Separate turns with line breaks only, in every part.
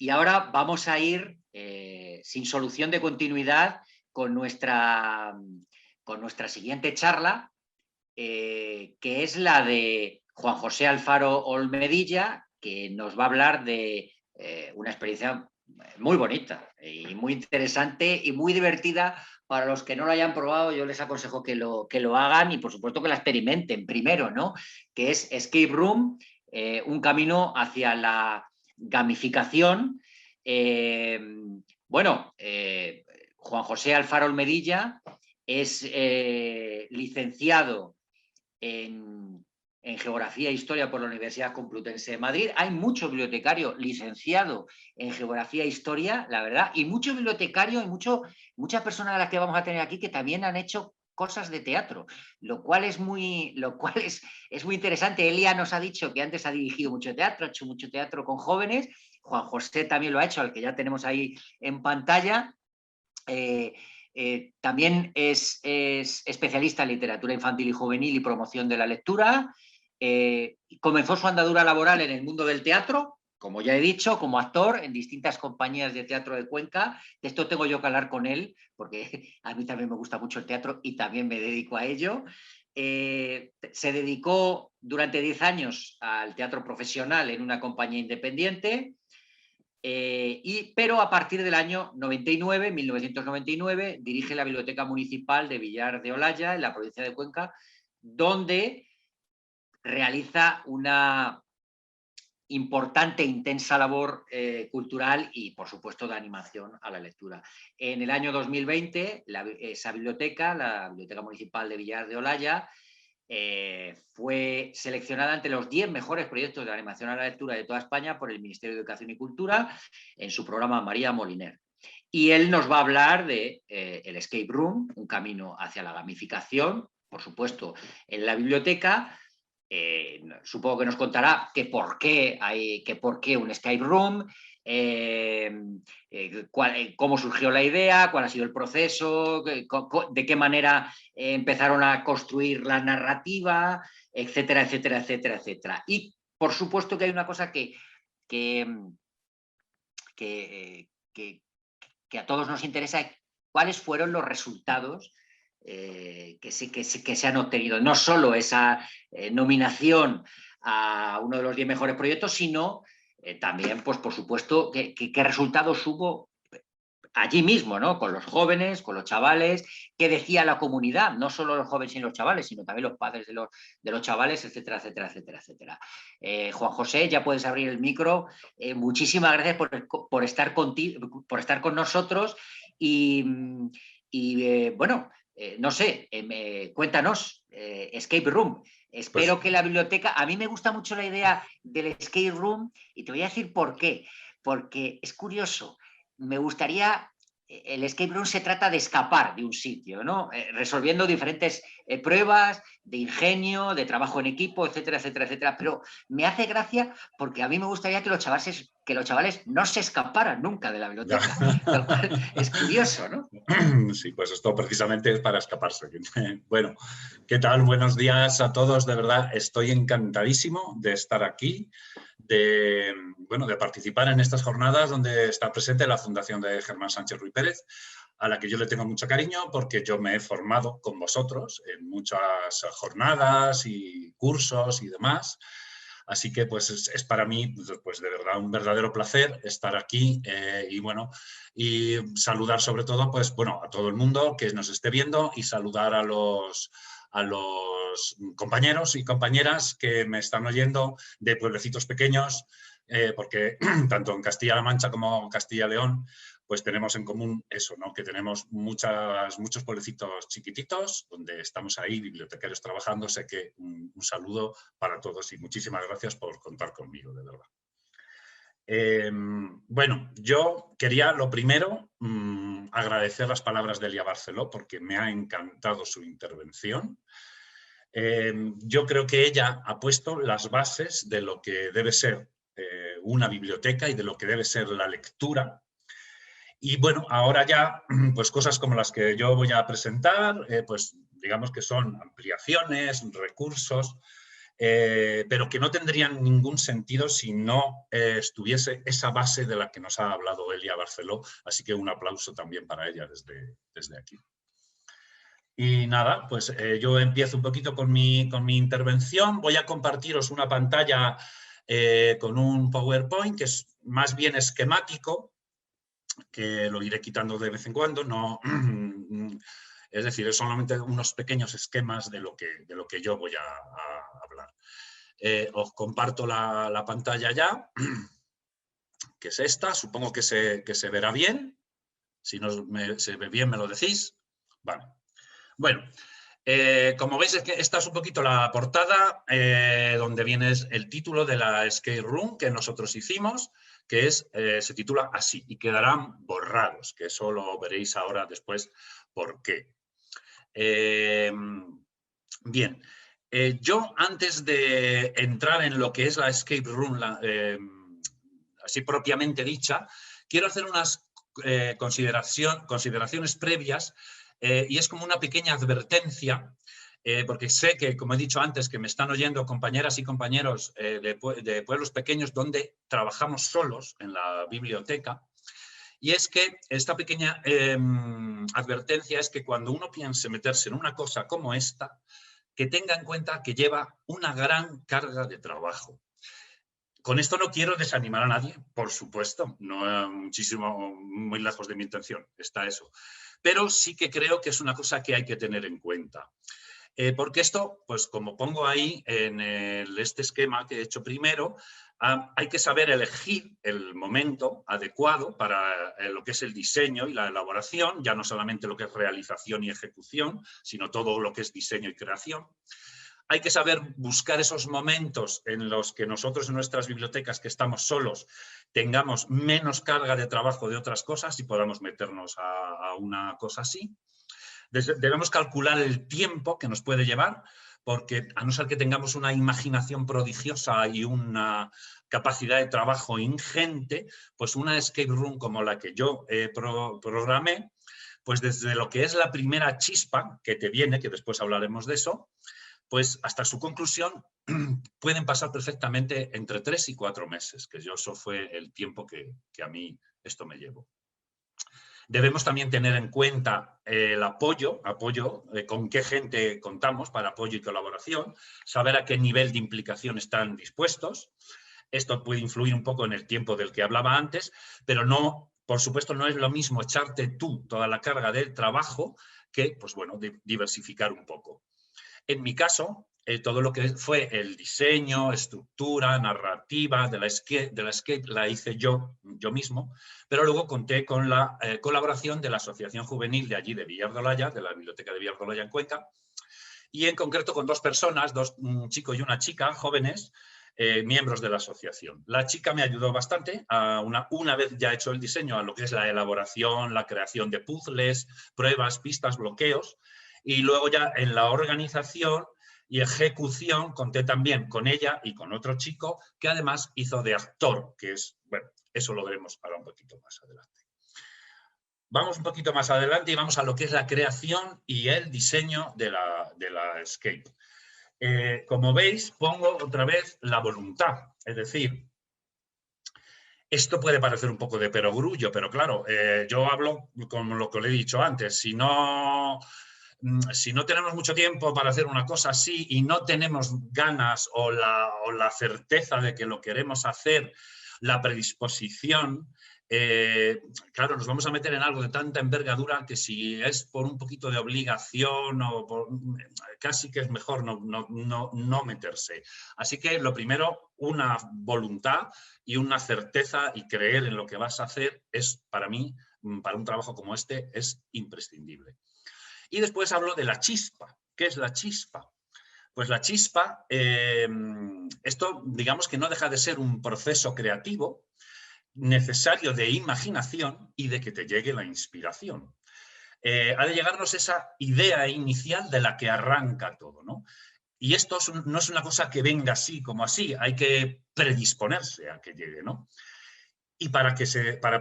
y ahora vamos a ir sin solución de continuidad con nuestra siguiente charla, que es la de Juan José Alfaro Olmedilla, que nos va a hablar de una experiencia muy bonita y muy interesante y muy divertida. Para los que no lo hayan probado, yo les aconsejo que lo hagan y, por supuesto, que la experimenten primero, ¿no? Que es Escape Room, un camino hacia la gamificación. Juan José Alfaro Olmedilla es licenciado en Geografía e Historia por la Universidad Complutense de Madrid. Hay mucho bibliotecario licenciado en Geografía e Historia, la verdad, y mucho bibliotecario y muchas personas de las que vamos a tener aquí que también han hecho cosas de teatro, lo cual es muy interesante. Elia nos ha dicho que antes ha dirigido mucho teatro, ha hecho mucho teatro con jóvenes. Juan José también lo ha hecho, al que ya tenemos ahí en pantalla. También es especialista en literatura infantil y juvenil y promoción de la lectura. Comenzó su andadura laboral en el mundo del teatro, como ya he dicho, como actor en distintas compañías de teatro de Cuenca. De esto tengo yo que hablar con él, porque a mí también me gusta mucho el teatro y también me dedico a ello. Se dedicó durante 10 años al teatro profesional en una compañía independiente. Pero a partir del año 1999, dirige la Biblioteca Municipal de Villar de Olaya, en la provincia de Cuenca, donde realiza una importante e intensa labor cultural y, por supuesto, de animación a la lectura. En el año 2020, esa biblioteca, la Biblioteca Municipal de Villar de Olaya, fue seleccionada entre los 10 mejores proyectos de animación a la lectura de toda España por el Ministerio de Educación y Cultura en su programa María Moliner. Y él nos va a hablar de el Escape Room, un camino hacia la gamificación, por supuesto, en la biblioteca. Supongo que nos contará por qué un Escape Room, cómo surgió la idea, cuál ha sido el proceso, de qué manera empezaron a construir la narrativa, etcétera, etcétera, etcétera, etcétera. Y, por supuesto, que hay una cosa que a todos nos interesa: cuáles fueron los resultados que se han obtenido. No solo esa nominación a uno de los 10 mejores proyectos, sino también, pues, por supuesto, qué resultados hubo allí mismo, ¿no? Con los jóvenes, con los chavales, qué decía la comunidad, no solo los jóvenes y los chavales, sino también los padres de los chavales, etcétera, etcétera, etcétera, etcétera. Juan José, ya puedes abrir el micro. Muchísimas gracias por estar con nosotros y bueno, no sé, cuéntanos, Escape Room. Espero que la biblioteca... A mí me gusta mucho la idea del Escape Room y te voy a decir por qué. Porque es curioso. Me gustaría... El escape room se trata de escapar de un sitio, ¿no? Resolviendo diferentes pruebas de ingenio, de trabajo en equipo, etcétera, etcétera, etcétera. Pero me hace gracia porque a mí me gustaría que los chavales no se escaparan nunca de la biblioteca. Lo cual es curioso, ¿no?
Sí, pues esto precisamente es para escaparse. Bueno, ¿qué tal? Buenos días a todos. De verdad, estoy encantadísimo de estar aquí, de participar en estas jornadas donde está presente la Fundación de Germán Sánchez Ruy Pérez, a la que yo le tengo mucho cariño porque yo me he formado con vosotros en muchas jornadas y cursos y demás. Así que pues es para mí, pues de verdad, un verdadero placer estar aquí y saludar sobre todo pues, a todo el mundo que nos esté viendo y saludar a los compañeros y compañeras que me están oyendo de pueblecitos pequeños, porque tanto en Castilla-La Mancha como en Castilla-León pues tenemos en común eso, ¿no? Que tenemos muchos pueblecitos chiquititos donde estamos ahí, bibliotecarios trabajando. Sé que un saludo para todos y muchísimas gracias por contar conmigo, de verdad. Yo quería, lo primero, agradecer las palabras de Elia Barceló porque me ha encantado su intervención. Yo creo que ella ha puesto las bases de lo que debe ser una biblioteca y de lo que debe ser la lectura. Y bueno, ahora ya, pues cosas como las que yo voy a presentar, pues digamos que son ampliaciones, recursos, pero que no tendrían ningún sentido si no estuviese esa base de la que nos ha hablado Elia Barceló, así que un aplauso también para ella desde aquí. Y nada, pues yo empiezo un poquito con mi intervención. Voy a compartiros una pantalla con un PowerPoint que es más bien esquemático, que lo iré quitando de vez en cuando. No, es decir, es solamente unos pequeños esquemas de lo que yo voy a hablar. Os comparto la pantalla ya, que es esta. Supongo que se verá bien. Si no se ve bien, me lo decís. Vale. Bueno, como veis, esta es un poquito la portada donde viene el título de la escape room que nosotros hicimos, que se titula así, y quedarán borrados, que eso lo veréis ahora después por qué. Bien, yo antes de entrar en lo que es la escape room, así propiamente dicha, quiero hacer unas consideraciones previas, y es como una pequeña advertencia, porque sé que, como he dicho antes, que me están oyendo compañeras y compañeros de pueblos pequeños donde trabajamos solos en la biblioteca. Y es que esta pequeña advertencia es que cuando uno piense meterse en una cosa como esta, que tenga en cuenta que lleva una gran carga de trabajo. Con esto no quiero desanimar a nadie, por supuesto, no muchísimo, muy lejos de mi intención, está eso. Pero sí que creo que es una cosa que hay que tener en cuenta. Porque esto, pues como pongo ahí en este esquema que he hecho primero, hay que saber elegir el momento adecuado para lo que es el diseño y la elaboración, ya no solamente lo que es realización y ejecución, sino todo lo que es diseño y creación. Hay que saber buscar esos momentos en los que nosotros en nuestras bibliotecas que estamos solos tengamos menos carga de trabajo de otras cosas y podamos meternos a una cosa así. Debemos calcular el tiempo que nos puede llevar, porque a no ser que tengamos una imaginación prodigiosa y una capacidad de trabajo ingente, pues una escape room como la que yo programé, pues desde lo que es la primera chispa que te viene, que después hablaremos de eso, pues hasta su conclusión pueden pasar perfectamente entre 3 y 4 meses, que eso fue el tiempo que a mí esto me llevó. Debemos también tener en cuenta el apoyo, con qué gente contamos para apoyo y colaboración, saber a qué nivel de implicación están dispuestos. Esto puede influir un poco en el tiempo del que hablaba antes, pero no, por supuesto, no es lo mismo echarte tú toda la carga del trabajo que, pues bueno, diversificar un poco. En mi caso, todo lo que fue el diseño, estructura, narrativa de la escape la hice yo mismo, pero luego conté con la colaboración de la Asociación Juvenil de allí de Villar de Olaya, de la Biblioteca de Villar de Olaya en Cuenca, y en concreto con 2 personas, un chico y una chica, jóvenes, miembros de la asociación. La chica me ayudó bastante, una vez ya hecho el diseño, a lo que es la elaboración, la creación de puzzles, pruebas, pistas, bloqueos, y luego ya en la organización y ejecución conté también con ella y con otro chico que además hizo de actor, que es, bueno, eso lo veremos ahora un poquito más adelante. Vamos un poquito más adelante y vamos a lo que es la creación y el diseño de la escape. Como veis, pongo otra vez la voluntad, es decir, esto puede parecer un poco de perogrullo, pero claro, yo hablo como lo que le he dicho antes, si no tenemos mucho tiempo para hacer una cosa así y no tenemos ganas o la certeza de que lo queremos hacer, la predisposición, claro, nos vamos a meter en algo de tanta envergadura que si es por un poquito de obligación casi que es mejor no meterse. Así que lo primero, una voluntad y una certeza y creer en lo que vas a hacer es, para mí, para un trabajo como este, es imprescindible. Y después hablo de la chispa. ¿Qué es la chispa? Pues la chispa, esto digamos que no deja de ser un proceso creativo necesario de imaginación y de que te llegue la inspiración. Ha de llegarnos esa idea inicial de la que arranca todo, ¿no? Y esto no es una cosa que venga así como así, hay que predisponerse a que llegue, ¿no? Y para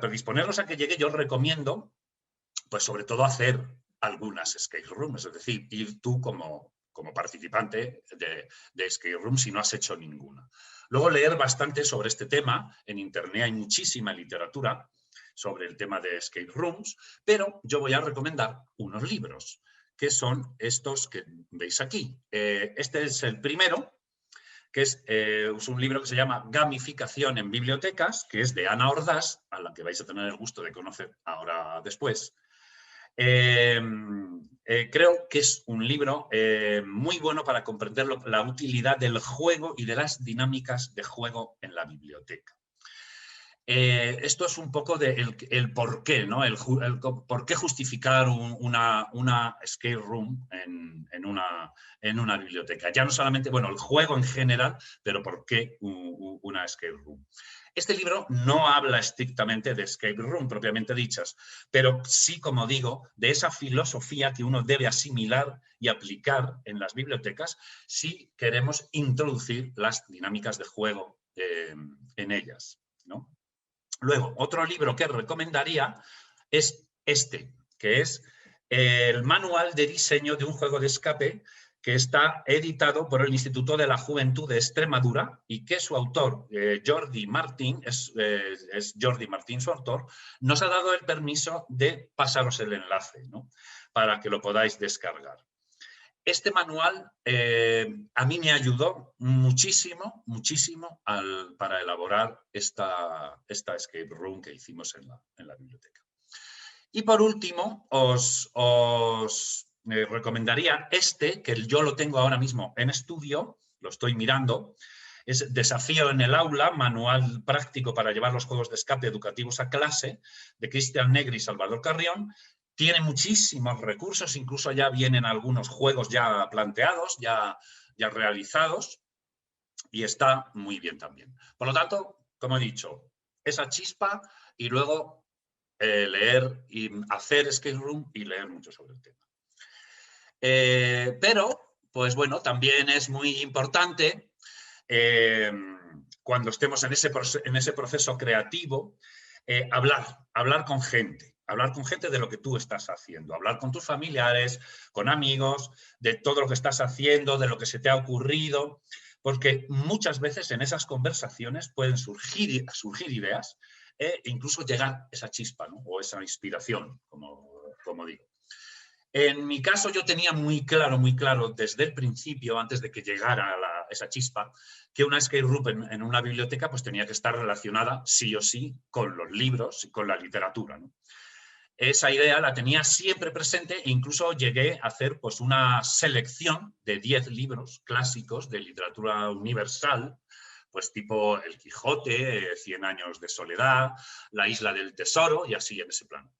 predisponernos a que llegue, yo recomiendo, pues sobre todo hacer algunas escape rooms, es decir, ir tú como como participante de Escape Room si no has hecho ninguna. Luego leer bastante sobre este tema. En internet hay muchísima literatura sobre el tema de Escape Rooms, pero yo voy a recomendar unos libros, que son estos que veis aquí. Este es el primero, que es un libro que se llama Gamificación en bibliotecas, que es de Ana Ordaz, a la que vais a tener el gusto de conocer ahora después. Creo que es un libro muy bueno para comprender la utilidad del juego y de las dinámicas de juego en la biblioteca. Esto es un poco el por qué, ¿no? El por qué justificar una escape room en una biblioteca. Ya no solamente, bueno, el juego en general, pero por qué una escape room. Este libro no habla estrictamente de escape room propiamente dichas, pero sí, como digo, de esa filosofía que uno debe asimilar y aplicar en las bibliotecas si queremos introducir las dinámicas de juego en ellas, ¿no? Luego, otro libro que recomendaría es este, que es el Manual de Diseño de un Juego de Escape, que está editado por el Instituto de la Juventud de Extremadura y que su autor, Jordi Martín, es Jordi Martín su autor, nos ha dado el permiso de pasaros el enlace, ¿no? Para que lo podáis descargar. Este manual a mí me ayudó muchísimo, muchísimo para elaborar esta escape room que hicimos en la biblioteca. Y por último, os recomendaría este, que yo lo tengo ahora mismo en estudio, lo estoy mirando, es Desafío en el aula, manual práctico para llevar los juegos de escape educativos a clase, de Cristian Negri y Salvador Carrión. Tiene muchísimos recursos, incluso ya vienen algunos juegos ya planteados, ya realizados, y está muy bien también. Por lo tanto, como he dicho, esa chispa y luego leer y hacer escape room y leer mucho sobre el tema. Pero, pues bueno, también es muy importante cuando estemos en ese proceso creativo, hablar con gente. Hablar con gente de lo que tú estás haciendo, hablar con tus familiares, con amigos, de todo lo que estás haciendo, de lo que se te ha ocurrido, porque muchas veces en esas conversaciones pueden surgir ideas e incluso llegar esa chispa, ¿no? O esa inspiración, como digo. En mi caso yo tenía muy claro desde el principio, antes de que llegara esa chispa, que una escape room en una biblioteca pues tenía que estar relacionada sí o sí con los libros y con la literatura, ¿no? Esa idea la tenía siempre presente e incluso llegué a hacer pues, una selección de 10 libros clásicos de literatura universal, pues tipo El Quijote, 100 años de soledad, La isla del tesoro y así en ese plano,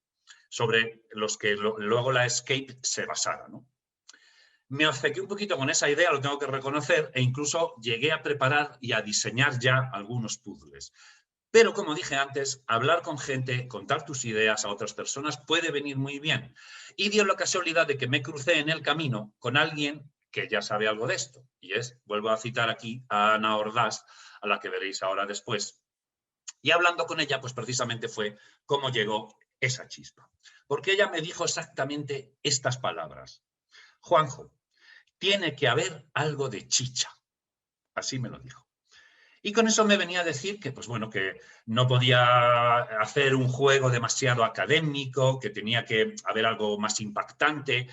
sobre los que luego la escape se basara, ¿no? Me obcequé un poquito con esa idea, lo tengo que reconocer, e incluso llegué a preparar y a diseñar ya algunos puzzles. Pero, como dije antes, hablar con gente, contar tus ideas a otras personas puede venir muy bien. Y dio la casualidad de que me crucé en el camino con alguien que ya sabe algo de esto. Y vuelvo a citar aquí a Ana Ordaz, a la que veréis ahora después. Y hablando con ella, pues precisamente fue cómo llegó esa chispa. Porque ella me dijo exactamente estas palabras. Juanjo, tiene que haber algo de chicha. Así me lo dijo. Y con eso me venía a decir que, pues bueno, que no podía hacer un juego demasiado académico, que tenía que haber algo más impactante,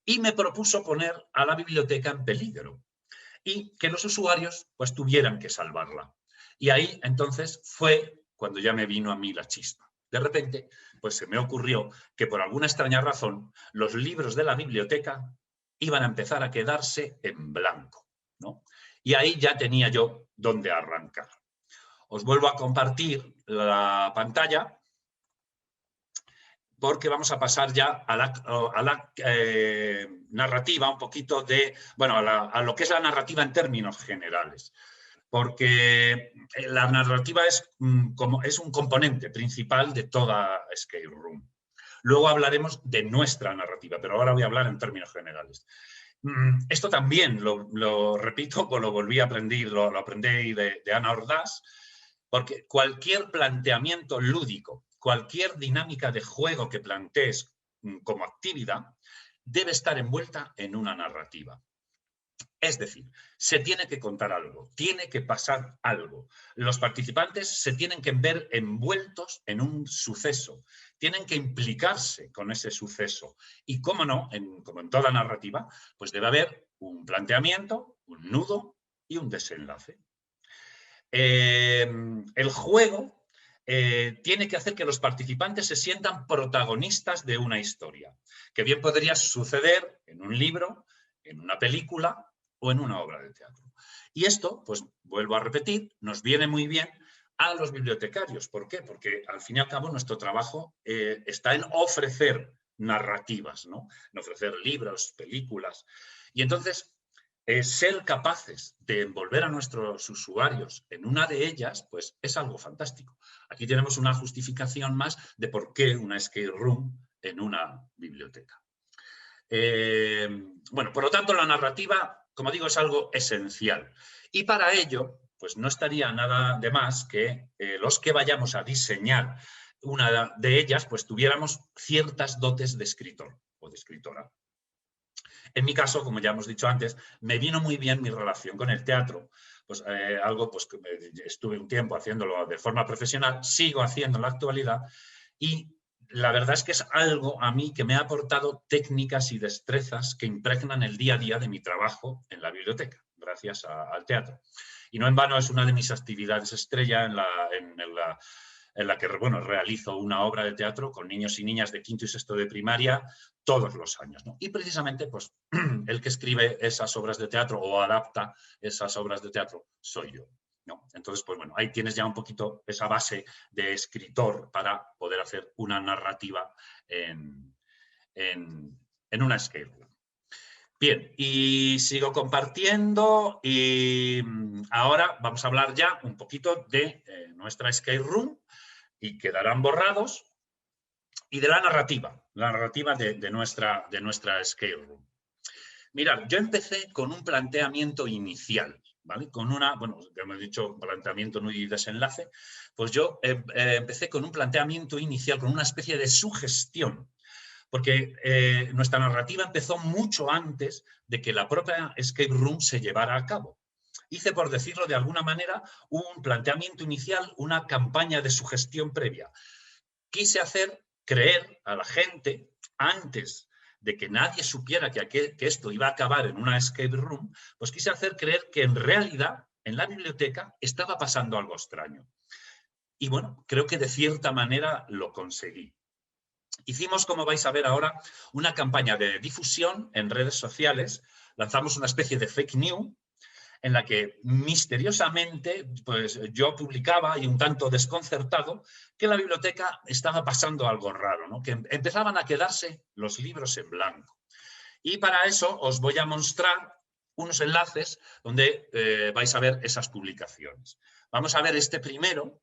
y me propuso poner a la biblioteca en peligro y que los usuarios pues tuvieran que salvarla. Y ahí entonces fue cuando ya me vino a mí la chispa. De repente, pues se me ocurrió que por alguna extraña razón los libros de la biblioteca iban a empezar a quedarse en blanco, ¿no? Y ahí ya tenía yo dónde arrancar. Os vuelvo a compartir la pantalla porque vamos a pasar ya a la narrativa un poquito de, bueno, a lo que es la narrativa en términos generales. Porque la narrativa es un componente principal de toda escape room. Luego hablaremos de nuestra narrativa, pero ahora voy a hablar en términos generales. Esto también, lo repito, pues lo volví a aprender, lo aprendí de Ana Ordaz, porque cualquier planteamiento lúdico, cualquier dinámica de juego que plantees como actividad, debe estar envuelta en una narrativa. Es decir, se tiene que contar algo, tiene que pasar algo. Los participantes se tienen que ver envueltos en un suceso, tienen que implicarse con ese suceso. Y cómo no, como en toda narrativa, pues debe haber un planteamiento, un nudo y un desenlace. El juego tiene que hacer que los participantes se sientan protagonistas de una historia, que bien podría suceder en un libro, en una película o en una obra de teatro. Y esto, pues vuelvo a repetir, nos viene muy bien a los bibliotecarios. ¿Por qué? Porque al fin y al cabo nuestro trabajo está en ofrecer narrativas, ¿no? En ofrecer libros, películas. Y entonces, ser capaces de envolver a nuestros usuarios en una de ellas, pues es algo fantástico. Aquí tenemos una justificación más de por qué una escape room en una biblioteca. Bueno, por lo tanto, la narrativa, como digo, es algo esencial. Y para ello, pues no estaría nada de más que los que vayamos a diseñar una de ellas, pues tuviéramos ciertas dotes de escritor o de escritora. En mi caso, como ya hemos dicho antes, me vino muy bien mi relación con el teatro. Pues algo pues, que estuve un tiempo haciéndolo de forma profesional, sigo haciendo en la actualidad y la verdad es que es algo a mí que me ha aportado técnicas y destrezas que impregnan el día a día de mi trabajo en la biblioteca, gracias al teatro. Y no en vano es una de mis actividades estrella en la que bueno, realizo una obra de teatro con niños y niñas de quinto y sexto de primaria todos los años, ¿no? Y precisamente pues, el que escribe esas obras de teatro o adapta esas obras de teatro soy yo, ¿no? Entonces, pues bueno, ahí tienes ya un poquito esa base de escritor para poder hacer una narrativa en una escape room. Bien, y sigo compartiendo y ahora vamos a hablar ya un poquito de nuestra escape room y quedarán borrados, y de la narrativa de nuestra escape room. Mirad, yo empecé con un planteamiento inicial, ¿vale? Con una, bueno, ya hemos dicho planteamiento, nudo y desenlace, pues yo empecé con un planteamiento inicial, con una especie de sugestión, porque nuestra narrativa empezó mucho antes de que la propia escape room se llevara a cabo. Hice, por decirlo de alguna manera, un planteamiento inicial, una campaña de sugestión previa. Quise hacer creer a la gente, antes de que nadie supiera que esto iba a acabar en una escape room, pues quise hacer creer que en realidad en la biblioteca estaba pasando algo extraño. Y bueno, creo que de cierta manera lo conseguí. Hicimos, como vais a ver ahora, una campaña de difusión en redes sociales. Lanzamos una especie de fake news en la que misteriosamente pues, yo publicaba, y un tanto desconcertado, que en la biblioteca estaba pasando algo raro, ¿no? Que empezaban a quedarse los libros en blanco. Y para eso os voy a mostrar unos enlaces donde vais a ver esas publicaciones. Vamos a ver este primero,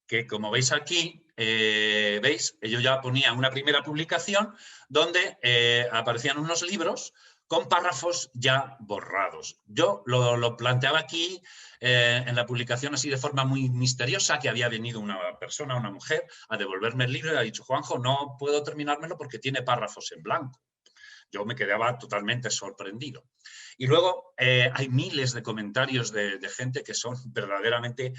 que como veis aquí, veis, yo ya ponía una primera publicación donde aparecían unos libros con párrafos ya borrados. Yo lo planteaba aquí en la publicación así de forma muy misteriosa, que había venido una persona, una mujer, a devolverme el libro y ha dicho, Juanjo, no puedo terminármelo porque tiene párrafos en blanco. Yo me quedaba totalmente sorprendido. Y luego hay miles de comentarios de gente que son verdaderamente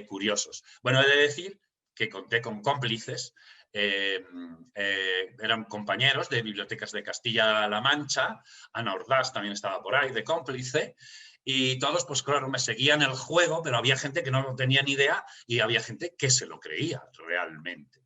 curiosos. Bueno, he de decir que conté con cómplices, eran compañeros de bibliotecas de Castilla-La Mancha, Ana Ordaz también estaba por ahí de cómplice, y todos, pues claro, me seguían el juego, pero había gente que no tenía ni idea y había gente que se lo creía realmente.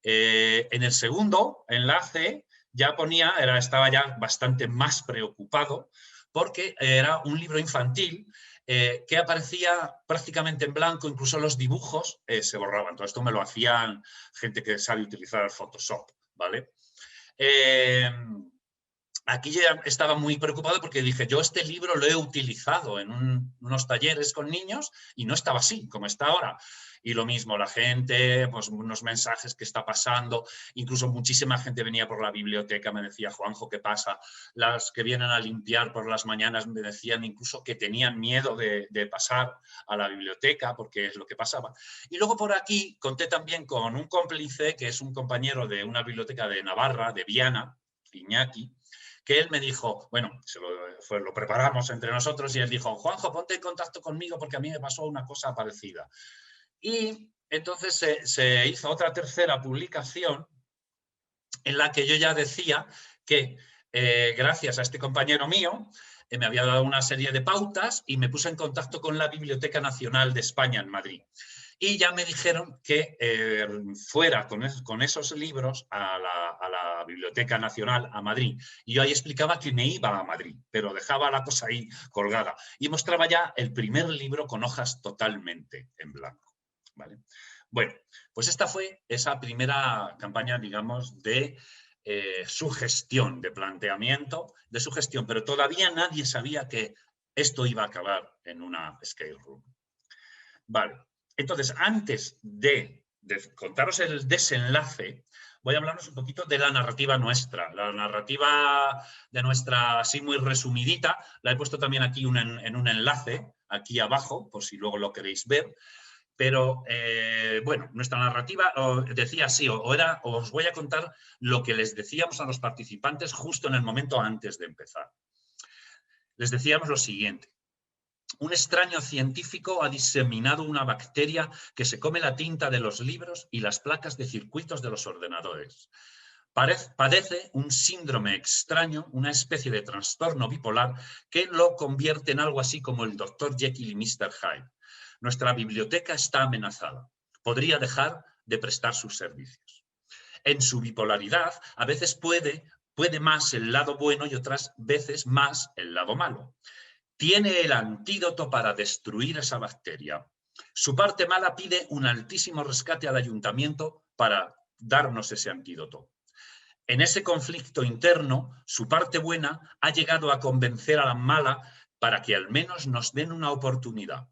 En el segundo enlace ya ponía, estaba ya bastante más preocupado, porque era un libro infantil que aparecía prácticamente en blanco, incluso los dibujos se borraban. Todo esto me lo hacían gente que sabe utilizar el Photoshop, ¿vale? Aquí ya estaba muy preocupado porque dije, yo este libro lo he utilizado en unos talleres con niños y no estaba así, como está ahora. Y lo mismo, la gente, pues unos mensajes que está pasando, incluso muchísima gente venía por la biblioteca, me decía, Juanjo, ¿qué pasa? Las que vienen a limpiar por las mañanas me decían incluso que tenían miedo de pasar a la biblioteca porque es lo que pasaba. Y luego por aquí conté también con un cómplice, que es un compañero de una biblioteca de Navarra, de Viana, Iñaki, que él me dijo, bueno, lo preparamos entre nosotros y él dijo, Juanjo, ponte en contacto conmigo porque a mí me pasó una cosa parecida. Y entonces se hizo otra tercera publicación en la que yo ya decía que gracias a este compañero mío me había dado una serie de pautas y me puse en contacto con la Biblioteca Nacional de España en Madrid. Y ya me dijeron que fuera con esos libros a la Biblioteca Nacional, a Madrid. Y yo ahí explicaba que me iba a Madrid, pero dejaba la cosa ahí colgada. Y mostraba ya el primer libro con hojas totalmente en blanco. ¿Vale? Bueno, pues esta fue esa primera campaña, digamos, de sugestión, de planteamiento, de sugestión, pero todavía nadie sabía que esto iba a acabar en una escape room. Vale, entonces, antes de contaros el desenlace, voy a hablaros un poquito de la narrativa nuestra. La narrativa de nuestra, así muy resumidita, la he puesto también aquí en un enlace, aquí abajo, por si luego lo queréis ver. Pero, bueno, nuestra narrativa decía así, os voy a contar lo que les decíamos a los participantes justo en el momento antes de empezar. Les decíamos lo siguiente. Un extraño científico ha diseminado una bacteria que se come la tinta de los libros y las placas de circuitos de los ordenadores. Padece un síndrome extraño, una especie de trastorno bipolar que lo convierte en algo así como el Dr. Jekyll y Mr. Hyde. Nuestra biblioteca está amenazada. Podría dejar de prestar sus servicios. En su bipolaridad, a veces puede más el lado bueno y otras veces más el lado malo. Tiene el antídoto para destruir esa bacteria. Su parte mala pide un altísimo rescate al ayuntamiento para darnos ese antídoto. En ese conflicto interno, su parte buena ha llegado a convencer a la mala para que al menos nos den una oportunidad.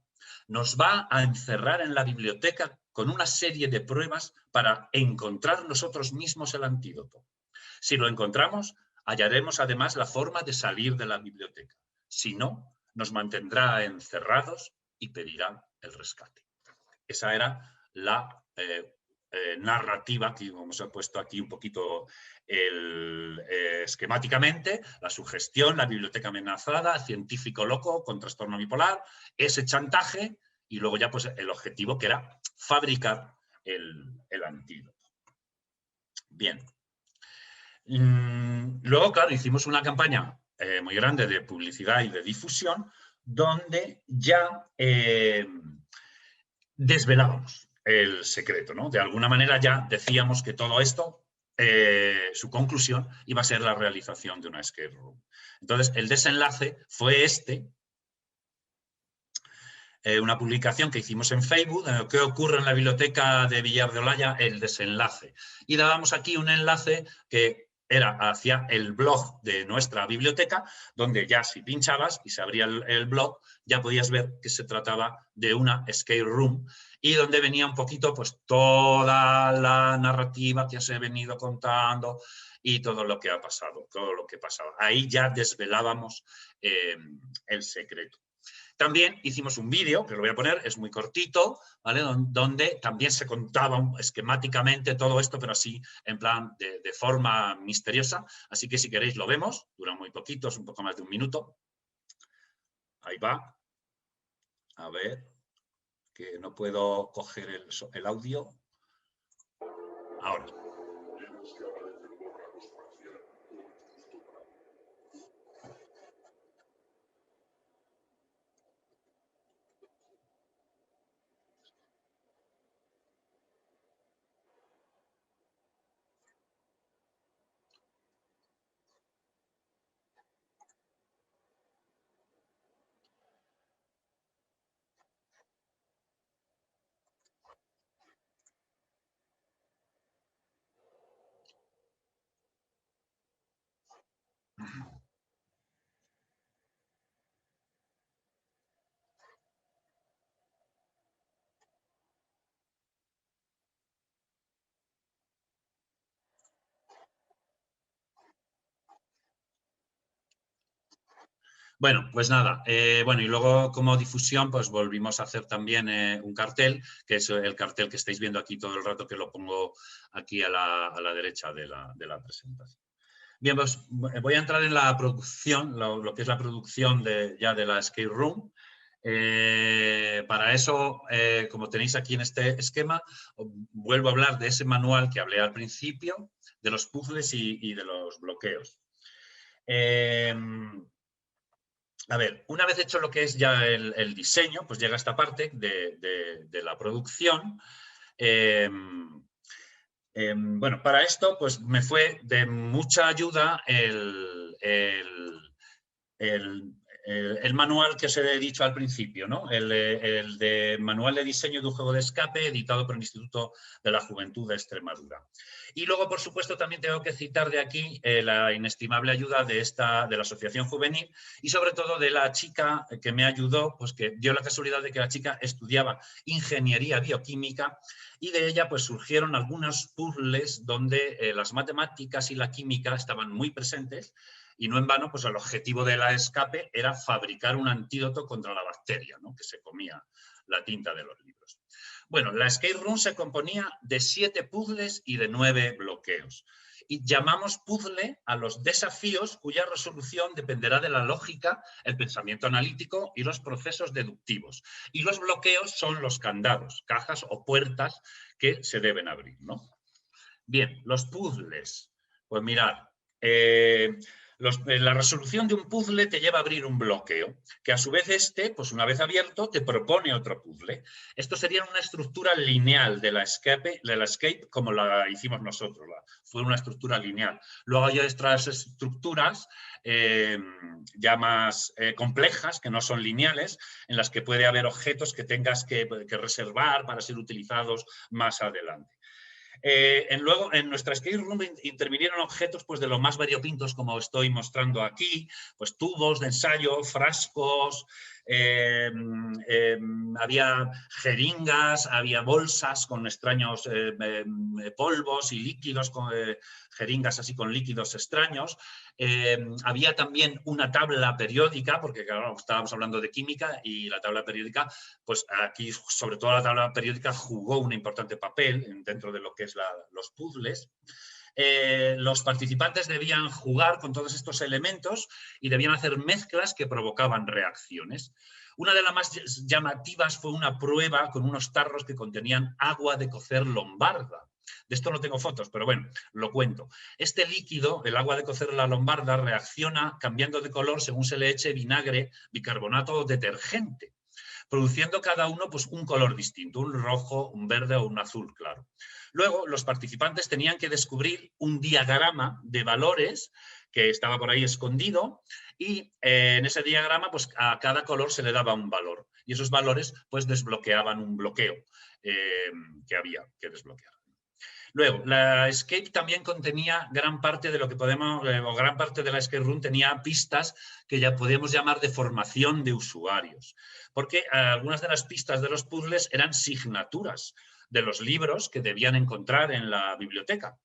Nos va a encerrar en la biblioteca con una serie de pruebas para encontrar nosotros mismos el antídoto. Si lo encontramos, hallaremos además la forma de salir de la biblioteca. Si no, nos mantendrá encerrados y pedirá el rescate. Esa era la narrativa que hemos puesto aquí un poquito esquemáticamente, la sugestión, la biblioteca amenazada, el científico loco con trastorno bipolar, ese chantaje y luego ya pues el objetivo que era fabricar el antídoto. Bien. Luego, claro, hicimos una campaña muy grande de publicidad y de difusión donde ya desvelábamos el secreto, ¿no? De alguna manera ya decíamos que todo esto, su conclusión iba a ser la realización de una escape room. Entonces, el desenlace fue una publicación que hicimos en Facebook, ¿qué ocurre en la biblioteca de Villar de Olaya? El desenlace. Y dábamos aquí un enlace que era hacia el blog de nuestra biblioteca, donde ya si pinchabas y se abría el blog, ya podías ver que se trataba de una escape room y donde venía un poquito pues toda la narrativa que os he venido contando y todo lo que ha pasado, todo lo que pasaba. Ahí ya desvelábamos el secreto. También hicimos un vídeo, que lo voy a poner, es muy cortito, ¿vale? Donde también se contaba esquemáticamente todo esto, pero así en plan de forma misteriosa. Así que si queréis lo vemos, dura muy poquito, es un poco más de un minuto. Ahí va. A ver, que no puedo coger el audio. Ahora. Bueno, pues nada, bueno, y luego como difusión pues volvimos a hacer también un cartel, que es el cartel que estáis viendo aquí todo el rato, que lo pongo aquí a la derecha de la presentación. Bien, pues voy a entrar en la producción, lo que es la producción ya de la escape room. Para eso, como tenéis aquí en este esquema, vuelvo a hablar de ese manual que hablé al principio, de los puzzles y de los bloqueos. A ver, una vez hecho lo que es ya el diseño, pues llega esta parte de la producción. Bueno, para esto pues me fue de mucha ayuda el manual que os he dicho al principio, ¿no? El de Manual de Diseño de un Juego de Escape, editado por el Instituto de la Juventud de Extremadura. Y luego, por supuesto, también tengo que citar de aquí la inestimable ayuda de la Asociación Juvenil y, sobre todo, de la chica que me ayudó, pues que dio la casualidad de que la chica estudiaba Ingeniería Bioquímica y de ella pues surgieron algunos puzzles donde las matemáticas y la química estaban muy presentes. Y no en vano, pues el objetivo de la escape era fabricar un antídoto contra la bacteria, ¿no? Que se comía la tinta de los libros. Bueno, la escape room se componía de 7 puzzles y de 9 bloqueos. Y llamamos puzzle a los desafíos cuya resolución dependerá de la lógica, el pensamiento analítico y los procesos deductivos. Y los bloqueos son los candados, cajas o puertas que se deben abrir, ¿no? Bien, los puzzles. Pues mirad, la resolución de un puzzle te lleva a abrir un bloqueo, que a su vez pues una vez abierto, te propone otro puzzle. Esto sería una estructura lineal de la escape como la hicimos nosotros. Fue una estructura lineal. Luego hay otras estructuras ya más complejas, que no son lineales, en las que puede haber objetos que tengas que reservar para ser utilizados más adelante. Luego, en nuestra escape room intervinieron objetos pues, de lo más variopintos, como estoy mostrando aquí, pues tubos de ensayo, frascos, había jeringas, había bolsas con extraños polvos y líquidos, jeringas así con líquidos extraños. Había también una tabla periódica, porque claro, estábamos hablando de química y la tabla periódica, pues aquí sobre todo la tabla periódica jugó un importante papel dentro de lo que es los puzzles. Los participantes debían jugar con todos estos elementos y debían hacer mezclas que provocaban reacciones. Una de las más llamativas fue una prueba con unos tarros que contenían agua de cocer lombarda. De esto no tengo fotos, pero bueno, lo cuento. Este líquido, el agua de cocer la lombarda, reacciona cambiando de color según se le eche vinagre, bicarbonato o detergente, produciendo cada uno pues, un color distinto, un rojo, un verde o un azul claro. Luego, los participantes tenían que descubrir un diagrama de valores que estaba por ahí escondido y en ese diagrama pues, a cada color se le daba un valor y esos valores pues, desbloqueaban un bloqueo que había que desbloquear. Luego, la escape también contenía gran parte de lo que gran parte de la escape room tenía pistas que ya podemos llamar de formación de usuarios, porque algunas de las pistas de los puzzles eran signaturas de los libros que debían encontrar en la biblioteca.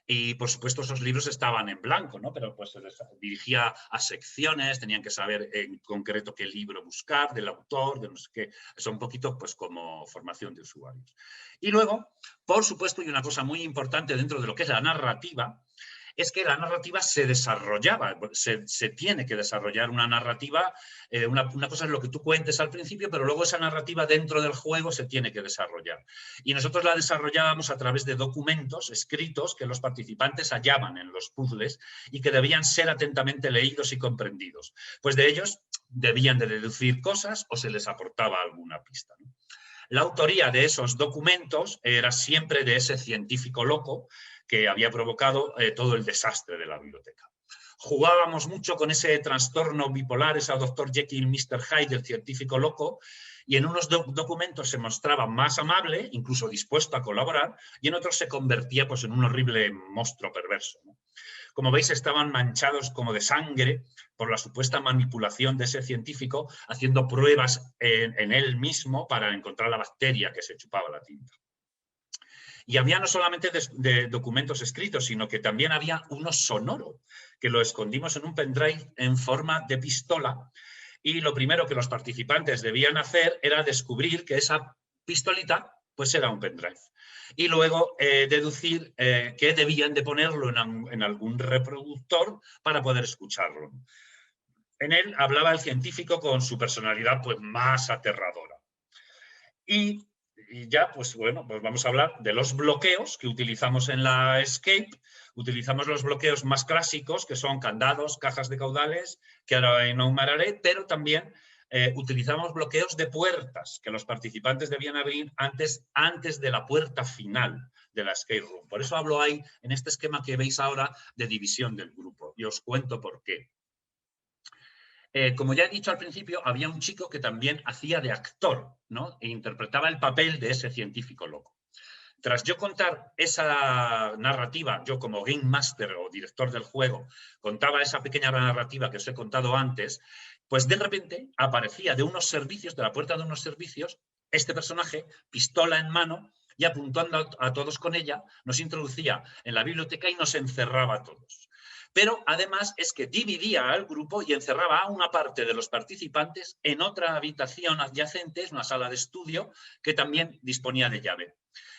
Y, por supuesto, esos libros estaban en blanco, ¿no? Pero pues se les dirigía a secciones, tenían que saber en concreto qué libro buscar, del autor, de no sé qué. Eso un poquito pues como formación de usuarios. Y luego, por supuesto, y una cosa muy importante dentro de lo que es la narrativa, es que la narrativa se desarrollaba, se tiene que desarrollar una narrativa, una cosa es lo que tú cuentes al principio, pero luego esa narrativa dentro del juego se tiene que desarrollar. Y nosotros la desarrollábamos a través de documentos escritos que los participantes hallaban en los puzzles y que debían ser atentamente leídos y comprendidos. Pues de ellos debían de deducir cosas o se les aportaba alguna pista, ¿no? La autoría de esos documentos era siempre de ese científico loco que había provocado todo el desastre de la biblioteca. Jugábamos mucho con ese trastorno bipolar, ese Dr. Jekyll, Mr. Hyde, el científico loco, y en unos documentos se mostraba más amable, incluso dispuesto a colaborar, y en otros se convertía pues, en un horrible monstruo perverso, ¿no? Como veis, estaban manchados como de sangre por la supuesta manipulación de ese científico, haciendo pruebas en él mismo para encontrar la bacteria que se chupaba la tinta. Y había no solamente de documentos escritos, sino que también había uno sonoro, que lo escondimos en un pendrive en forma de pistola. Y lo primero que los participantes debían hacer era descubrir que esa pistolita pues era un pendrive. y luego deducir que debían de ponerlo en algún reproductor para poder escucharlo. En él hablaba el científico con su personalidad pues, más aterradora. Y ya, pues bueno, pues vamos a hablar de los bloqueos que utilizamos en la Escape. Utilizamos los bloqueos más clásicos, que son candados, cajas de caudales, que ahora enumeraré, pero también utilizamos bloqueos de puertas, que los participantes debían abrir antes de la puerta final de la Escape Room. Por eso hablo ahí, en este esquema que veis ahora, de división del grupo. Y os cuento por qué. Como ya he dicho al principio, había un chico que también hacía de actor, ¿no? E interpretaba el papel de ese científico loco. Tras yo contar esa narrativa, yo como Game Master o director del juego, contaba esa pequeña narrativa que os he contado antes, pues de repente aparecía de unos servicios, de la puerta de unos servicios, este personaje, pistola en mano, y apuntando a todos con ella, nos introducía en la biblioteca y nos encerraba a todos. Pero además es que dividía al grupo y encerraba a una parte de los participantes en otra habitación adyacente, es una sala de estudio, que también disponía de llave.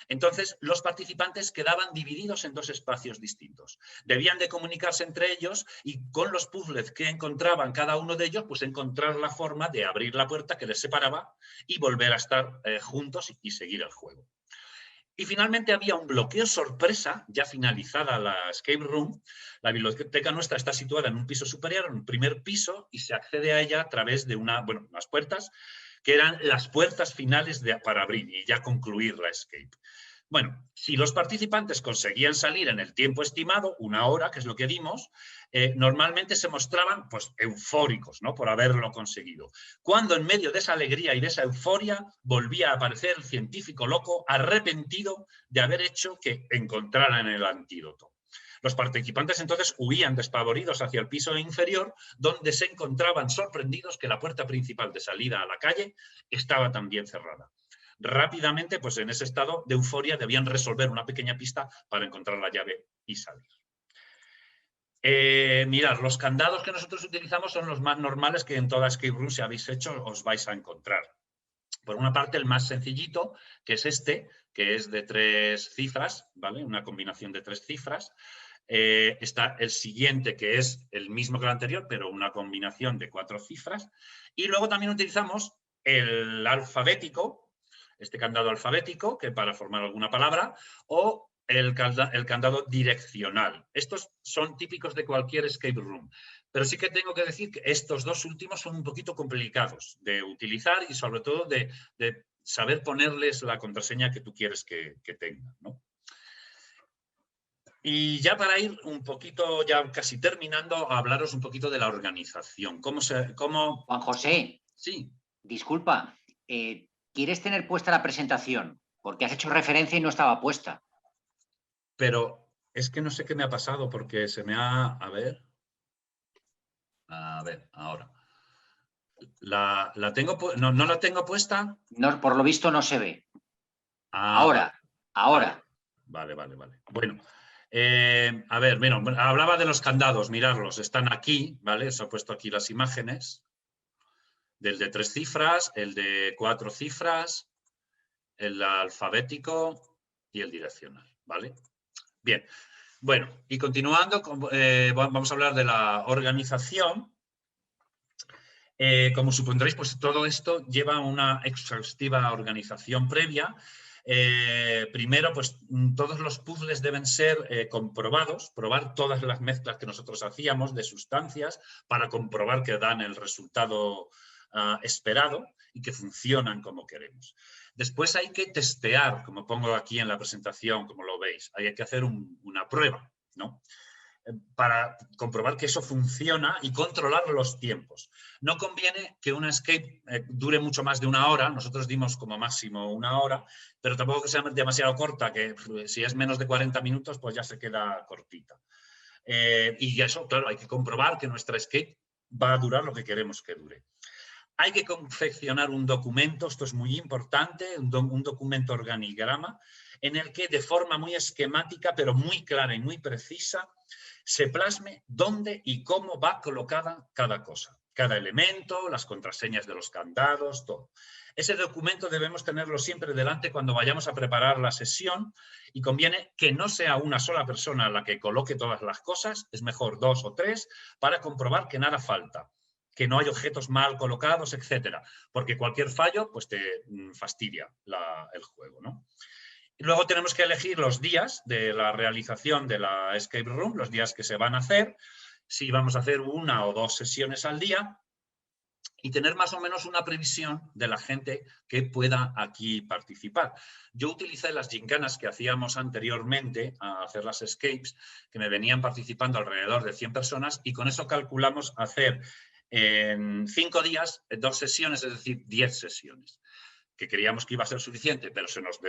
Entonces, los participantes quedaban divididos en dos espacios distintos. Debían de comunicarse entre ellos y con los puzzles que encontraban cada uno de ellos, pues encontrar la forma de abrir la puerta que les separaba y volver a estar juntos y seguir el juego. Y finalmente había un bloqueo sorpresa, ya finalizada la Escape Room. La biblioteca nuestra está situada en un piso superior, en un primer piso, y se accede a ella a través de unas puertas, que eran las puertas finales para abrir y ya concluir la Escape. Bueno, si los participantes conseguían salir en el tiempo estimado, 1 hora, que es lo que dimos, normalmente se mostraban pues, eufóricos, ¿no? Por haberlo conseguido. Cuando en medio de esa alegría y de esa euforia volvía a aparecer el científico loco arrepentido de haber hecho que encontraran el antídoto. Los participantes entonces huían despavoridos hacia el piso inferior, donde se encontraban sorprendidos que la puerta principal de salida a la calle estaba también cerrada. Rápidamente, pues en ese estado de euforia, debían resolver una pequeña pista para encontrar la llave y salir. Mirad, los candados que nosotros utilizamos son los más normales que en toda Escape Room, si habéis hecho, os vais a encontrar. Por una parte, el más sencillito, que es este, que es de 3 cifras, ¿vale? Una combinación de 3 cifras. Está el siguiente, que es el mismo que el anterior, pero una combinación de 4 cifras. Y luego también utilizamos el alfabético, este candado alfabético, que para formar alguna palabra, o el candado direccional. Estos son típicos de cualquier escape room, pero sí que tengo que decir que estos dos últimos son un poquito complicados de utilizar y sobre todo de saber ponerles la contraseña que tú quieres que tengan, ¿no? Y ya para ir un poquito, ya casi terminando, a hablaros un poquito de la organización.
Juan José,
sí.
Disculpa, ¿quieres tener puesta la presentación? Porque has hecho referencia y no estaba puesta.
Pero es que no sé qué me ha pasado porque se me ha... A ver, ahora. ¿La tengo no la tengo puesta?
No, por lo visto no se ve.
Ahora.
Vale.
Bueno, a ver, mira, hablaba de los candados, mirarlos, están aquí, ¿vale? Os he puesto aquí las imágenes del de 3 cifras, el de 4 cifras, el alfabético y el direccional, ¿vale? Bien, bueno, y continuando, vamos a hablar de la organización. Como supondréis, pues todo esto lleva una exhaustiva organización previa. Primero, pues todos los puzzles deben ser comprobados, probar todas las mezclas que nosotros hacíamos de sustancias para comprobar que dan el resultado esperado y que funcionan como queremos. Después hay que testear, como pongo aquí en la presentación, como lo veis, hay que hacer una prueba, ¿no? Para comprobar que eso funciona y controlar los tiempos. No conviene que una escape dure mucho más de 1 hora, nosotros dimos como máximo 1 hora, pero tampoco que sea demasiado corta, que si es menos de 40 minutos, pues ya se queda cortita. Y eso, claro, hay que comprobar que nuestra escape va a durar lo que queremos que dure. Hay que confeccionar un documento, esto es muy importante, un documento organigrama, en el que de forma muy esquemática, pero muy clara y muy precisa, se plasme dónde y cómo va colocada cada cosa. cada elemento, las contraseñas de los candados, todo. Ese documento debemos tenerlo siempre delante cuando vayamos a preparar la sesión y conviene que no sea una sola persona la que coloque todas las cosas, es mejor 2 o 3 para comprobar que nada falta, que no hay objetos mal colocados, etcétera, porque cualquier fallo pues te fastidia el juego, ¿no? Y luego tenemos que elegir los días de la realización de la escape room, los días que se van a hacer, si vamos a hacer 1 o 2 sesiones al día, y tener más o menos una previsión de la gente que pueda aquí participar. Yo utilicé las gincanas que hacíamos anteriormente a hacer las escapes, que me venían participando alrededor de 100 personas, y con eso calculamos hacer en 5 días 2 sesiones, es decir, 10 sesiones, que creíamos que iba a ser suficiente, pero se nos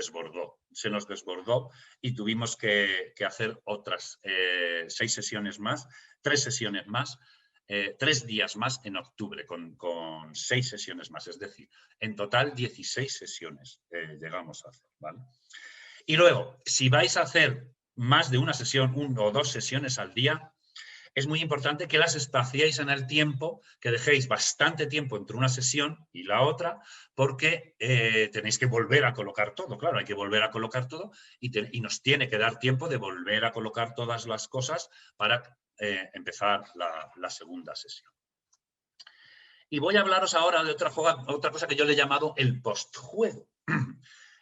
desbordó y tuvimos que hacer otras 6 sesiones más, 3 sesiones más, 3 días más en octubre, con 6 sesiones más, es decir, en total 16 sesiones llegamos a hacer, ¿vale? Y luego, si vais a hacer más de una sesión, 1 o 2 sesiones al día, es muy importante que las espaciéis en el tiempo, que dejéis bastante tiempo entre una sesión y la otra, porque tenéis que volver a colocar todo. Claro, hay que volver a colocar todo y nos tiene que dar tiempo de volver a colocar todas las cosas para empezar la segunda sesión. Y voy a hablaros ahora de otra cosa que yo le he llamado el postjuego.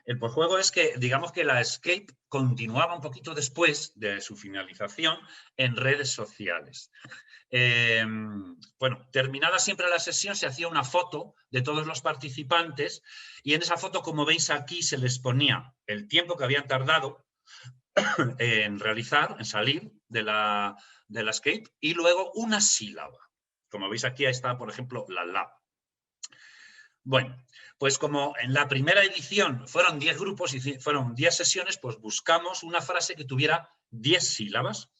El postjuego es que, digamos que la escape continuaba un poquito después de su finalización en redes sociales. Bueno, terminada siempre la sesión se hacía una foto de todos los participantes y en esa foto, como veis aquí, se les ponía el tiempo que habían tardado en realizar, en salir de la escape, y luego una sílaba. Como veis aquí, ahí está, por ejemplo, la. Bueno, pues como en la primera edición fueron 10 grupos y fueron 10 sesiones, pues buscamos una frase que tuviera 10 sílabas.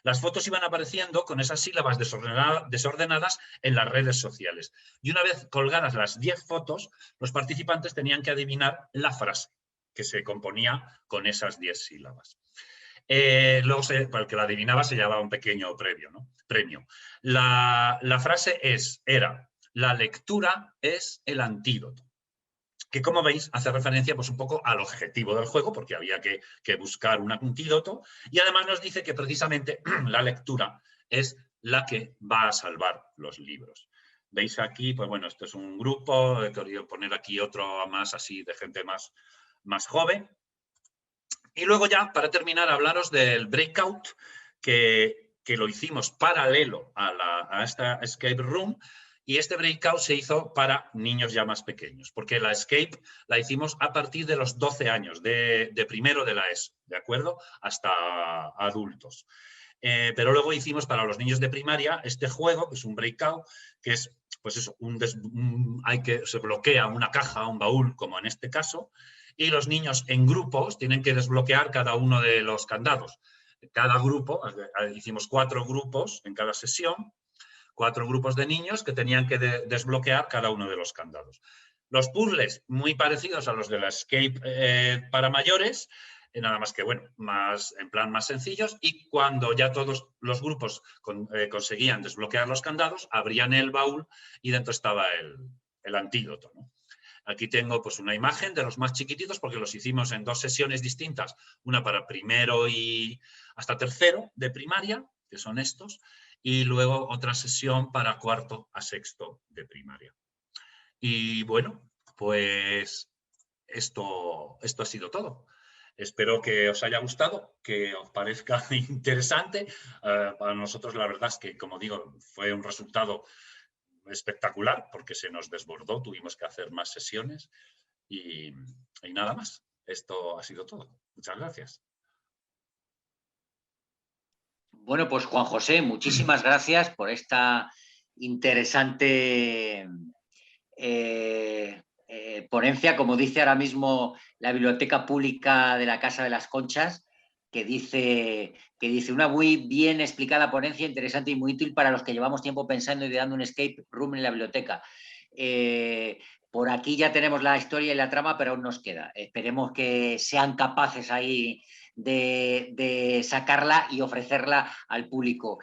Las fotos iban apareciendo con esas sílabas desordenadas en las redes sociales. Y una vez colgadas las 10 fotos, los participantes tenían que adivinar la frase que se componía con esas 10 sílabas. Luego, para el que la adivinaba, se llevaba un pequeño premio. La frase era: la lectura es el antídoto. Que, como veis, hace referencia pues, un poco al objetivo del juego, porque había que buscar un antídoto, y además nos dice que precisamente la lectura es la que va a salvar los libros. Veis aquí, pues bueno, esto es un grupo, he querido poner aquí otro más así de gente más joven. Y luego ya, para terminar, hablaros del breakout, que lo hicimos paralelo a esta escape room, y este breakout se hizo para niños ya más pequeños, porque la escape la hicimos a partir de los 12 años, de primero de la ESO, ¿de acuerdo? Hasta adultos. Pero luego hicimos para los niños de primaria este juego, que es un breakout, que es, pues eso, se bloquea una caja, un baúl, como en este caso, y los niños en grupos tienen que desbloquear cada uno de los candados. Cada grupo, hicimos 4 grupos en cada sesión, 4 grupos de niños que tenían que desbloquear cada uno de los candados. Los puzzles, muy parecidos a los de la escape para mayores, nada más que, bueno, en plan más sencillos, y cuando ya todos los grupos conseguían desbloquear los candados, abrían el baúl y dentro estaba el antídoto, ¿no? Aquí tengo pues una imagen de los más chiquititos porque los hicimos en 2 sesiones distintas, una para primero y hasta tercero de primaria, que son estos, y luego otra sesión para cuarto a sexto de primaria. Y bueno, pues esto ha sido todo. Espero que os haya gustado, que os parezca interesante. Para nosotros la verdad es que, como digo, fue un resultado espectacular porque se nos desbordó, tuvimos que hacer más sesiones y nada más. Esto ha sido todo. Muchas gracias.
Bueno, pues Juan José, muchísimas gracias por esta interesante ponencia, como dice ahora mismo la Biblioteca Pública de la Casa de las Conchas, que dice una muy bien explicada ponencia, interesante y muy útil para los que llevamos tiempo pensando y dando un escape room en la biblioteca. Por aquí ya tenemos la historia y la trama, pero aún nos queda. Esperemos que sean capaces ahí de sacarla y ofrecerla al público.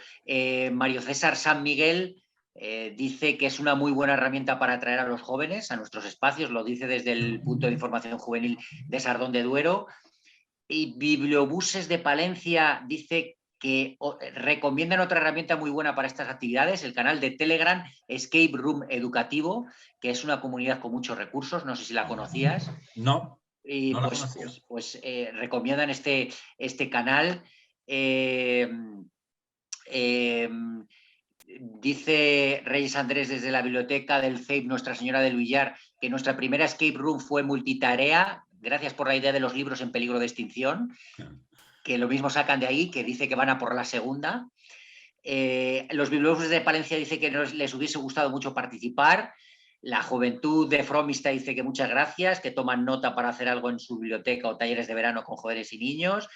Mario César San Miguel, dice que es una muy buena herramienta para atraer a los jóvenes a nuestros espacios, lo dice desde el punto de información juvenil de Sardón de Duero. Y Bibliobuses de Palencia dice que recomiendan otra herramienta muy buena para estas actividades, el canal de Telegram Escape Room Educativo, que es una comunidad con muchos recursos, no sé si la conocías.
No,
Y
no la conocía.
recomiendan este canal. Dice Reyes Andrés desde la biblioteca del CEIP Nuestra Señora del Villar que nuestra primera escape room fue multitarea, gracias por la idea de los libros en peligro de extinción, que lo mismo sacan de ahí, que dice que van a por la segunda. Los bibliófilos de Palencia dice que les hubiese gustado mucho participar. La juventud de Fromista dice que muchas gracias, que toman nota para hacer algo en su biblioteca o talleres de verano con jóvenes y niños.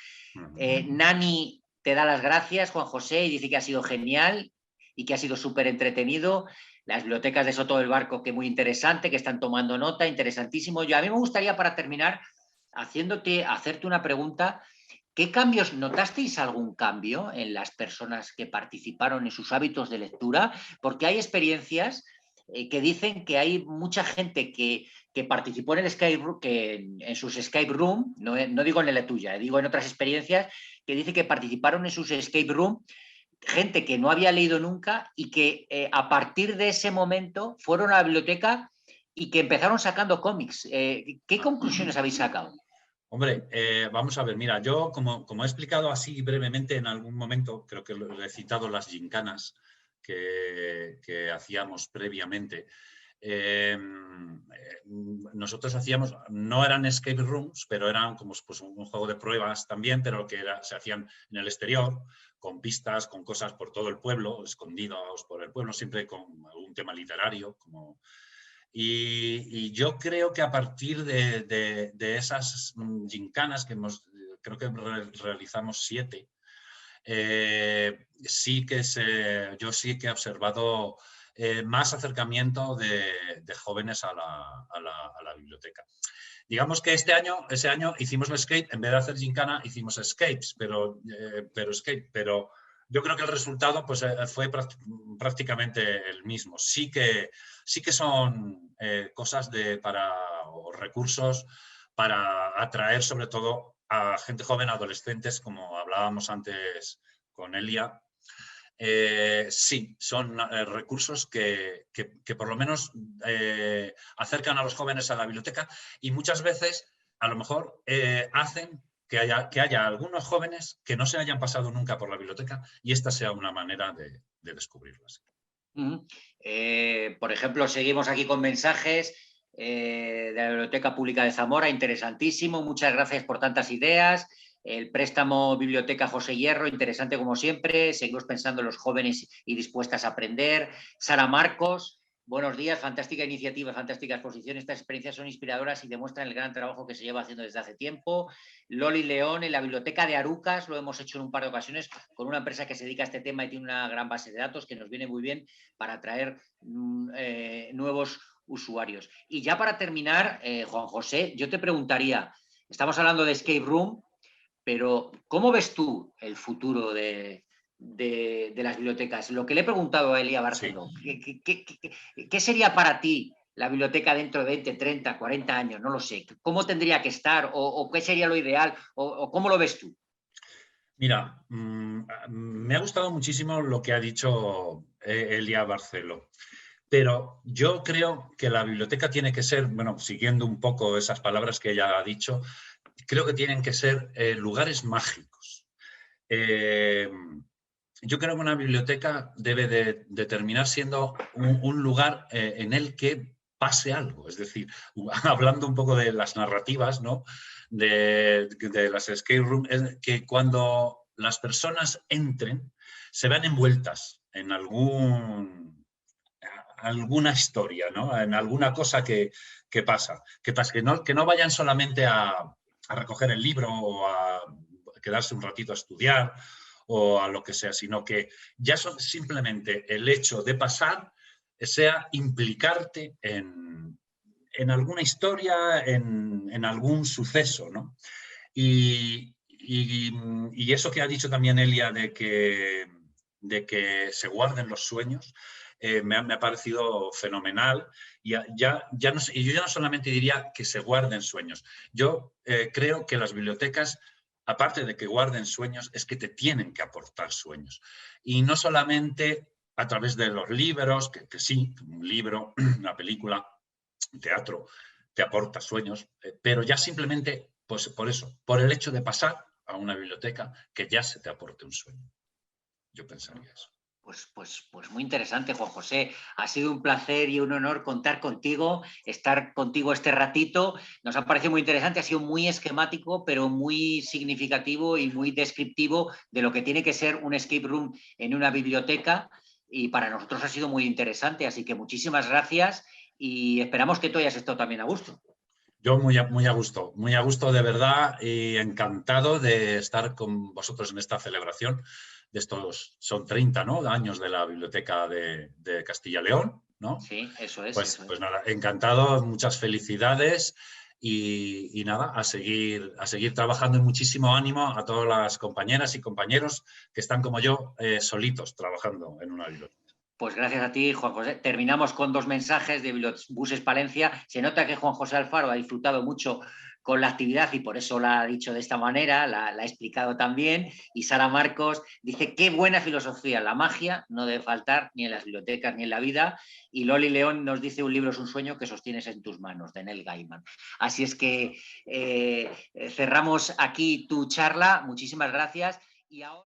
Nani te da las gracias, Juan José, y dice que ha sido genial y que ha sido súper entretenido. Las bibliotecas de Soto del Barco, que muy interesante, que están tomando nota, interesantísimo. A mí me gustaría, para terminar, hacerte una pregunta. ¿Qué cambios, notasteis algún cambio en las personas que participaron en sus hábitos de lectura? Porque hay experiencias que dicen que hay mucha gente que participó en el Skype Room, que en sus Skype Room, no digo en la tuya, digo en otras experiencias, que dice que participaron en sus Escape Room gente que no había leído nunca y que a partir de ese momento fueron a la biblioteca y que empezaron sacando cómics. ¿Qué conclusiones habéis sacado?
Hombre, vamos a ver, mira, yo como he explicado así brevemente en algún momento, creo que lo he citado las gincanas que hacíamos previamente. Nosotros hacíamos, no eran escape rooms, pero eran como pues, un juego de pruebas también, pero que se hacían en el exterior, con pistas, con cosas por todo el pueblo, escondidos por el pueblo, siempre con algún tema literario, como... Y yo creo que a partir de esas gincanas que creo que realizamos 7, yo sí que he observado más acercamiento de jóvenes a la biblioteca. Digamos que ese año hicimos el escape, en vez de hacer gincana, hicimos escapes, pero yo creo que el resultado pues, fue prácticamente el mismo. Sí que son cosas o recursos para atraer sobre todo a gente joven, adolescentes, como hablábamos antes con Elia. Sí, son recursos que por lo menos acercan a los jóvenes a la biblioteca y muchas veces a lo mejor hacen que haya algunos jóvenes que no se hayan pasado nunca por la biblioteca y esta sea una manera de descubrirlas.
Por ejemplo, seguimos aquí con mensajes de la Biblioteca Pública de Zamora, interesantísimo, muchas gracias por tantas ideas. El préstamo Biblioteca José Hierro, interesante como siempre, seguimos pensando en los jóvenes y dispuestas a aprender. Sara Marcos, buenos días, fantástica iniciativa, fantástica exposición. Estas experiencias son inspiradoras y demuestran el gran trabajo que se lleva haciendo desde hace tiempo. Loli León, en la Biblioteca de Arucas, lo hemos hecho en un par de ocasiones con una empresa que se dedica a este tema y tiene una gran base de datos que nos viene muy bien para atraer nuevos usuarios. Y ya para terminar, Juan José, yo te preguntaría, estamos hablando de Escape Room, pero ¿cómo ves tú el futuro de las bibliotecas? Lo que le he preguntado a Elia Barceló, sí. ¿Qué sería para ti la biblioteca dentro de 20, 30, 40 años? No lo sé. ¿Cómo tendría que estar? ¿O qué sería lo ideal? ¿O cómo lo ves tú?
Mira, me ha gustado muchísimo lo que ha dicho Elia Barceló. Pero yo creo que la biblioteca tiene que ser, bueno, siguiendo un poco esas palabras que ella ha dicho, creo que tienen que ser lugares mágicos. Yo creo que una biblioteca debe de terminar siendo un lugar en el que pase algo. Es decir, hablando un poco de las narrativas, ¿no? de las escape rooms, que cuando las personas entren se vean envueltas en alguna historia, ¿no? En alguna cosa que pasa. Que no vayan solamente a recoger el libro o a quedarse un ratito a estudiar o a lo que sea, sino que ya simplemente el hecho de pasar sea implicarte en alguna historia, en algún suceso, ¿no? Y eso que ha dicho también Elia de que se guarden los sueños, me ha parecido fenomenal. Y y yo ya no solamente diría que se guarden sueños. Yo creo que las bibliotecas, aparte de que guarden sueños, es que te tienen que aportar sueños. Y no solamente a través de los libros, que sí, un libro, una película, un teatro, te aporta sueños, pero ya simplemente, pues por eso, por el hecho de pasar a una biblioteca, que ya se te aporte un sueño. Yo pensaría eso.
Pues muy interesante, Juan José. Ha sido un placer y un honor contar contigo, estar contigo este ratito. Nos ha parecido muy interesante, ha sido muy esquemático, pero muy significativo y muy descriptivo de lo que tiene que ser un escape room en una biblioteca. Y para nosotros ha sido muy interesante, así que muchísimas gracias y esperamos que tú hayas estado también a gusto.
Yo muy a gusto de verdad y encantado de estar con vosotros en esta celebración de estos, son 30, ¿no?, años de la Biblioteca de Castilla y León, ¿no?
Sí, eso es,
Pues,
eso es.
pues nada, encantado, muchas felicidades y nada, a seguir trabajando y muchísimo ánimo a todas las compañeras y compañeros que están como yo solitos trabajando en una biblioteca.
Pues gracias a ti, Juan José. Terminamos con 2 mensajes de Bibliobuses Palencia. Se nota que Juan José Alfaro ha disfrutado mucho con la actividad y por eso la ha dicho de esta manera, la ha explicado también. Y Sara Marcos dice, qué buena filosofía, la magia no debe faltar ni en las bibliotecas ni en la vida. Y Loli León nos dice, un libro es un sueño que sostienes en tus manos, de Neil Gaiman. Así es que cerramos aquí tu charla. Muchísimas gracias. Y ahora...